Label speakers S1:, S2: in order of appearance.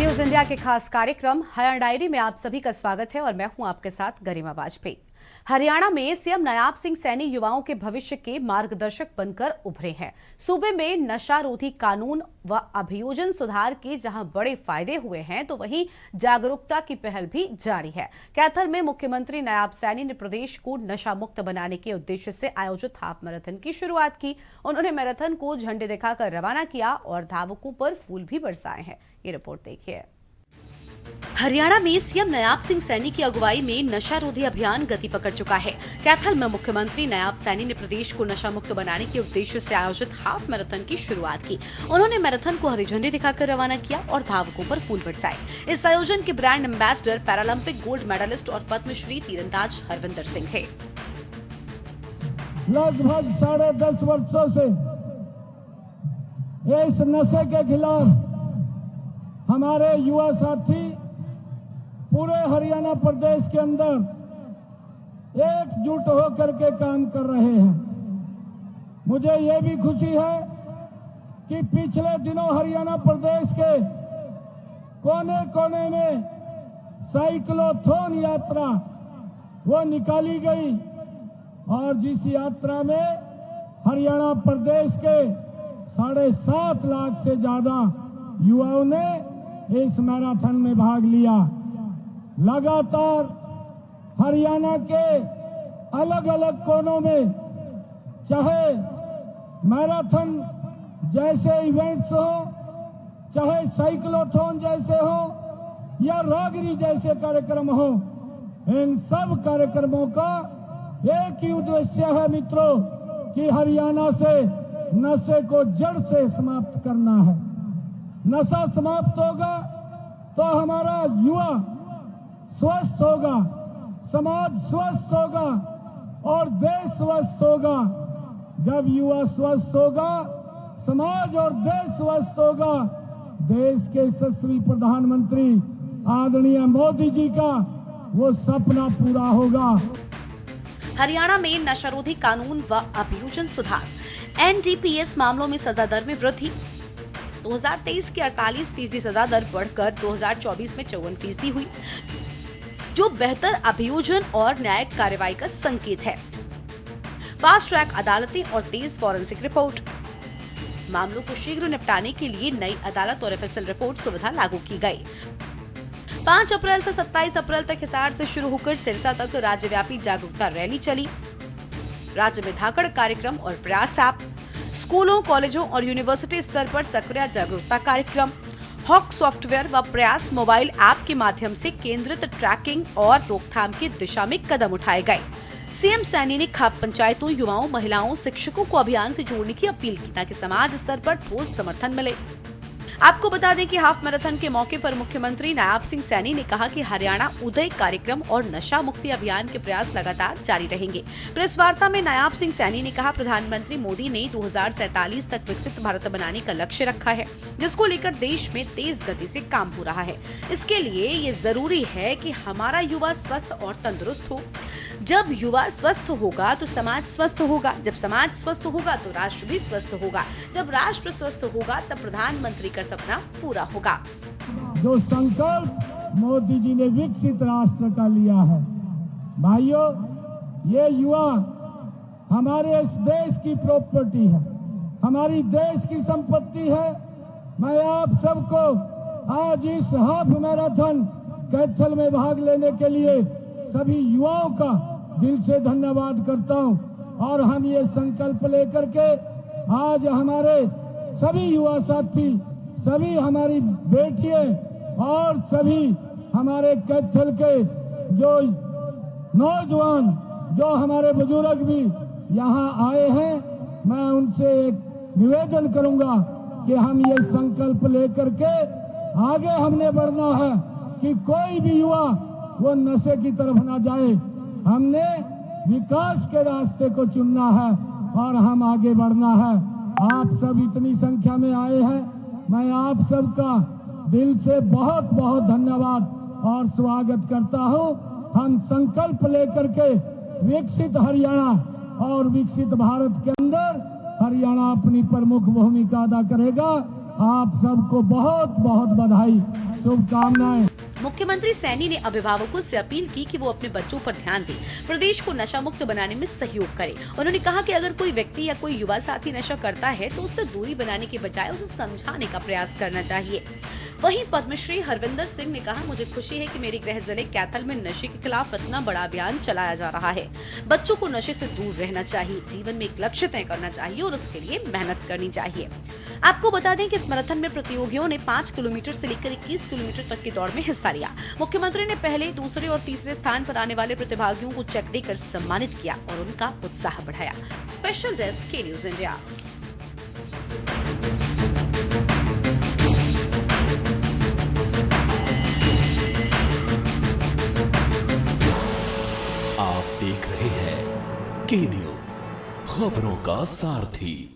S1: News India के खास कार्यक्रम हरियाणा डायरी में आप सभी का स्वागत है और मैं हूं आपके साथ गरिमा वाजपेयी। हरियाणा में सीएम नायाब सिंह सैनी युवाओं के भविष्य के मार्गदर्शक बनकर उभरे हैं। सूबे में नशारोधी कानून व अभियोजन सुधार के जहां बड़े फायदे हुए हैं, तो वहीं जागरूकता की पहल भी जारी है। कैथल में मुख्यमंत्री नायाब सैनी ने प्रदेश को नशा मुक्त बनाने के उद्देश्य से आयोजित हाफ मैराथन की शुरुआत की। उन्होंने मैराथन को झंडे दिखाकर रवाना किया और धावकों पर फूल भी बरसाए हैं। ये रिपोर्ट देखिए। हरियाणा में सीएम नायाब सिंह सैनी की अगुवाई में नशा रोधी अभियान गति पकड़ चुका है। कैथल में मुख्यमंत्री नायाब सैनी ने प्रदेश को नशा मुक्त बनाने के उद्देश्य से आयोजित हाफ मैराथन की शुरुआत की। उन्होंने मैराथन को हरी झंडी दिखाकर रवाना किया और धावकों पर फूल बरसाए। इस आयोजन के brand ambassador Paralympic gold medallist और पद्मश्री तीरंदाज हरविंदर सिंह थे।
S2: लगभग 10.5 वर्षों से इस नशे के खिलाफ हमारे युवा साथी पूरे हरियाणा प्रदेश के अंदर एकजुट होकर के काम कर रहे हैं। मुझे ये भी खुशी है कि पिछले दिनों हरियाणा प्रदेश के कोने कोने में साइक्लोथॉन यात्रा वो निकाली गई और जिस यात्रा में हरियाणा प्रदेश के 7.5 लाख से ज्यादा युवाओं ने इस मैराथन में भाग लिया। लगातार हरियाणा के अलग अलग कोनों में चाहे मैराथन जैसे इवेंट्स हो, चाहे साइक्लोथॉन जैसे हो या रागरी जैसे कार्यक्रम हो, इन सब कार्यक्रमों का एक ही उद्देश्य है मित्रों कि हरियाणा से नशे को जड़ से समाप्त करना है। नशा समाप्त होगा तो हमारा युवा स्वस्थ होगा, समाज स्वस्थ होगा और देश स्वस्थ होगा। जब युवा स्वस्थ होगा, समाज और देश स्वस्थ होगा, देश के यशस्वी प्रधानमंत्री आदरणीय मोदी जी का वो सपना पूरा होगा।
S1: हरियाणा में नशारोधी कानून व अभियोजन सुधार एनडीपीएस मामलों में सजा दर में वृद्धि। 2023 की 48% सजा दर बढ़कर 2024 में 54% हुई, जो बेहतर अभियोजन और न्यायिक कार्रवाई का संकेत है। फास्ट ट्रैक अदालतें और तेज फॉरेंसिक रिपोर्ट। मामलों को शीघ्र निपटाने के लिए नई अदालत और एफएसएल रिपोर्ट सुविधा लागू की गई। 5 अप्रैल से 27 अप्रैल तक हिसार से शुरू होकर सिरसा तक राज्यव्यापी जागरूकता रैली चली। राज्य में धाकड़ कार्यक्रम और प्रयास ऐप, स्कूलों, कॉलेजों और यूनिवर्सिटी स्तर पर सक्रिय जागरूकता कार्यक्रम, हॉक सॉफ्टवेयर व प्रयास मोबाइल ऐप के माध्यम से केंद्रित ट्रैकिंग और रोकथाम की दिशा में कदम उठाए गए। सीएम सैनी ने खाप पंचायतों, युवाओं, महिलाओं, शिक्षकों को अभियान से जोड़ने की अपील की ताकि समाज स्तर पर ठोस समर्थन मिले। आपको बता दें कि हाफ मैराथन के मौके पर मुख्यमंत्री नायाब सिंह सैनी ने कहा कि हरियाणा उदय कार्यक्रम और नशा मुक्ति अभियान के प्रयास लगातार जारी रहेंगे। प्रेस वार्ता में नायाब सिंह सैनी ने कहा, प्रधानमंत्री मोदी ने 2047 तक विकसित भारत बनाने का लक्ष्य रखा है, जिसको लेकर देश में तेज गति से काम हो रहा है। इसके लिए ये जरूरी है कि हमारा युवा स्वस्थ और तंदुरुस्त हो। जब युवा स्वस्थ होगा तो समाज स्वस्थ होगा, जब समाज स्वस्थ होगा तो राष्ट्र भी स्वस्थ होगा, जब राष्ट्र स्वस्थ होगा तब प्रधानमंत्री का सपना पूरा होगा।
S2: जो संकल्प मोदी जी ने विकसित राष्ट्र का लिया है, भाइयों, ये युवा हमारे इस देश की प्रॉपर्टी है, हमारी देश की संपत्ति है। मैं आप सबको आज इस हाफ मैराथन कैथल में भाग लेने के लिए सभी युवाओं का दिल से धन्यवाद करता हूं और हम ये संकल्प लेकर के आज हमारे सभी युवा साथी, सभी हमारी बेटियां और सभी हमारे कैथल के जो नौजवान, जो हमारे बुजुर्ग भी यहाँ आए हैं, मैं उनसे एक निवेदन करूंगा कि हम ये संकल्प लेकर के आगे हमने बढ़ना है कि कोई भी युवा वो नशे की तरफ ना जाए। हमने विकास के रास्ते को चुनना है और हम आगे बढ़ना है। आप सब इतनी संख्या में आए हैं, मैं आप सबका दिल से बहुत बहुत धन्यवाद और स्वागत करता हूं। हम संकल्प लेकर के विकसित हरियाणा और विकसित भारत के अंदर हरियाणा अपनी प्रमुख भूमिका अदा करेगा। आप सबको बहुत बहुत बधाई। शुभकामनाएं।
S1: मुख्यमंत्री सैनी ने अभिभावकों से अपील की कि वो अपने बच्चों पर ध्यान दें, प्रदेश को नशा मुक्त बनाने में सहयोग करें। उन्होंने कहा कि अगर कोई व्यक्ति या कोई युवा साथी नशा करता है तो उससे दूरी बनाने के बजाय उसे समझाने का प्रयास करना चाहिए। वहीं पद्मश्री हरविंदर सिंह ने कहा, मुझे खुशी है कि मेरे गृह जिले कैथल में नशे के खिलाफ इतना बड़ा अभियान चलाया जा रहा है। बच्चों को नशे से दूर रहना चाहिए, जीवन में एक लक्ष्य तय करना चाहिए और उसके लिए मेहनत करनी चाहिए। आपको बता दें कि इस मैराथन में प्रतियोगियों ने 5 किलोमीटर से लेकर 21 किलोमीटर तक की दौड़ में हिस्सा लिया। मुख्यमंत्री ने पहले, दूसरे और तीसरे स्थान पर आने वाले प्रतिभागियों को चेक देकर सम्मानित किया और उनका उत्साह बढ़ाया। स्पेशल डेस्क के न्यूज इंडिया।
S3: आप देख रहे हैं के न्यूज, खबरों का सारथी।